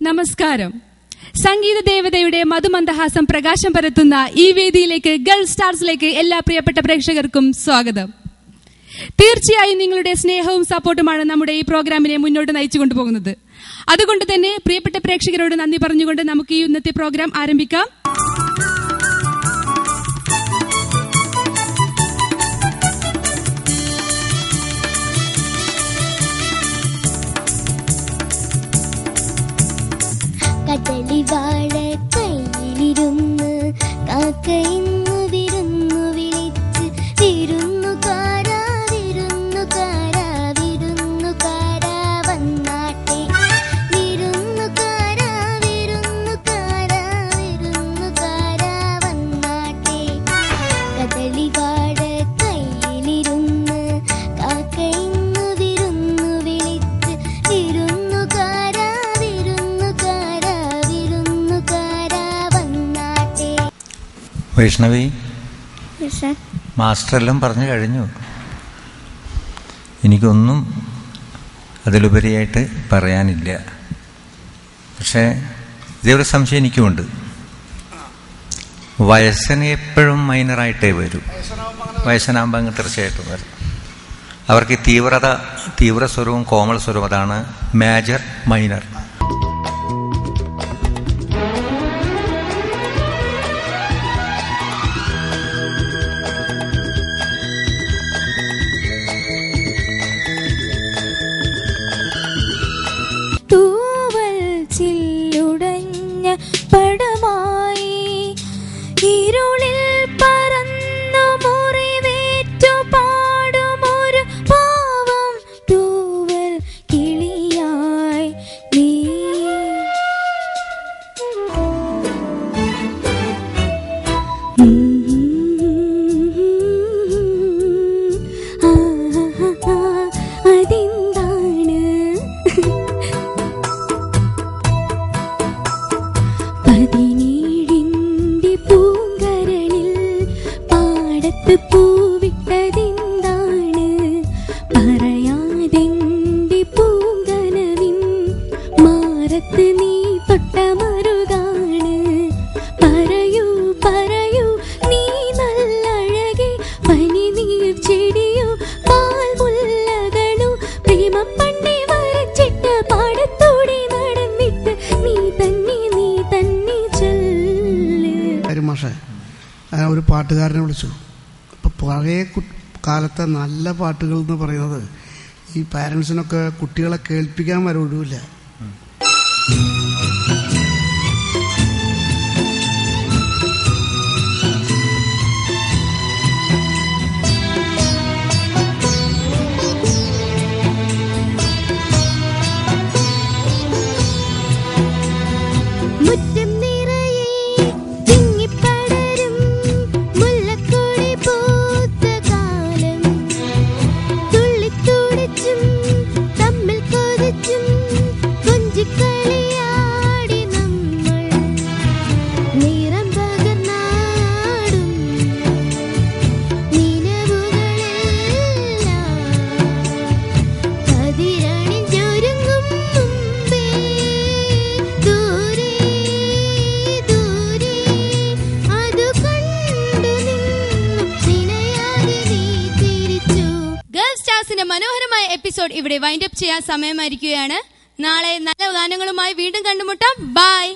നമസ്കാരം. സംഗീത ദേവതയുടെ മധുമന്ദഹാസം പ്രകാശം പരത്തുന്ന ഈ വേദിയിലേക്ക് ഗൾഫ് സ്റ്റാർസിലേക്ക് എല്ലാ പ്രിയപ്പെട്ട പ്രേക്ഷകർക്കും സ്വാഗതം. തീർച്ചയായും നിങ്ങളുടെ സ്നേഹവും സപ്പോർട്ടുമാണ് നമ്മുടെ ഈ പ്രോഗ്രാമിനെ മുന്നോട്ട് നയിച്ചു കൊണ്ടുപോകുന്നത്. അതുകൊണ്ട് തന്നെ പ്രിയപ്പെട്ട പ്രേക്ഷകരോട് നന്ദി പറഞ്ഞുകൊണ്ട് നമുക്ക് ഈ ഇന്നത്തെ പ്രോഗ്രാം ആരംഭിക്കാം. കദളിവാഴ കയ്യിലിരുന്ന് കാക്കയിന്നു വിരുന്നു വിളിച്ച് വിരുന്നുകാരാ വിരുന്നുകാരാ വിരുന്നുകാരാ വന്നാട്ടെ വിരുന്നുകാരാ വിരുന്നുകാരാ വിരുന്നുകാരാ വന്നാട്ടെ. കദളിവാഴ കയ്യിലിരുന്ന് കാക്കയിന്നു വിരുന്നു വിളിച്ച് വിരുന്നുകാരാ വിരുന്നുകാരാ വിരുന്നുകാരാ വന്നാട്ടെ. വൈഷ്ണവി, മാസ്റ്ററെല്ലാം പറഞ്ഞു കഴിഞ്ഞു. എനിക്കൊന്നും അതിലുപരിയായിട്ട് പറയാനില്ല. പക്ഷേ ഇതേയൊരു സംശയം എനിക്കുമുണ്ട്. വയസ്സിന് എപ്പോഴും മൈനറായിട്ടേ വരും. വയസ്സനാകുമ്പോൾ അങ്ങ് തീർച്ചയായിട്ടും വരും. അവർക്ക് തീവ്ര സ്വരവും കോമൾ സ്വരവും, അതാണ് മേജർ മൈനർ. തൂവൽ ചില്ലുടഞ്ഞ പടമായി ഇരുളിൽ പറന്നു മുറിവേറ്റു പാടുമൊരു പാവം തൂവൽ കിളിയായി നീ. അതെന്താണ് പതിനേഴിന്റെ പൂങ്കരളിൽ പാടത്ത് പൂവിട്ടതെന്താണ്? പറയാതെന്റെ പൂങ്കനവിൻ മാറത്ത് നീ തൊട്ട മറുകാണ്. പറയൂ പറയൂ നീ നല്ലഴകെ, പനിനീർ ചെടിയോ പാൽമുല്ലകളോ പ്രേമം പണ്ടേ വരച്ചിട്ട പാടത്തോടെ നടന്നിട്ട് നീ തന്നെ മാഷെ, ഒരു പാട്ടുകാരനെ വിളിച്ചു. അപ്പോൾ പഴയ കാലത്തെ നല്ല പാട്ടുകൾ എന്ന് പറയുന്നത് ഈ പാരൻസിനൊക്കെ കുട്ടികളെ കേൾപ്പിക്കാൻ വരെ ഒഴിവില്ല. മുറ്റം നിറയെ തിങ്ങിപ്പടരും മുല്ലക്കൊടി പൂത്ത കാലം, തുള്ളിത്തുടിച്ചും തമ്മിൽ കൊതിച്ചും കൊഞ്ചിക്കളിയാടി നമ്മൾ നിറം പകർന്നാടും നിലവുകളെല്ലാം കതിരണിഞ്ഞൊരുങ്ങും മുമ്പേ ദൂരെ ദൂരെ അതു കണ്ടു നിന്നു നിനയാതെ നീ തിരിച്ചു. ഗൾഫ് സ്റ്റാർസിന്റെ മനോഹരമായ എപ്പിസോഡ് ഇവിടെ വൈൻഡ് അപ്പ് ചെയ്യാൻ സമയമായിരിക്കുകയാണ്. നാളെ നല്ല ഗാനങ്ങളുമായി വീണ്ടും കണ്ടുമുട്ടാം. ബൈ.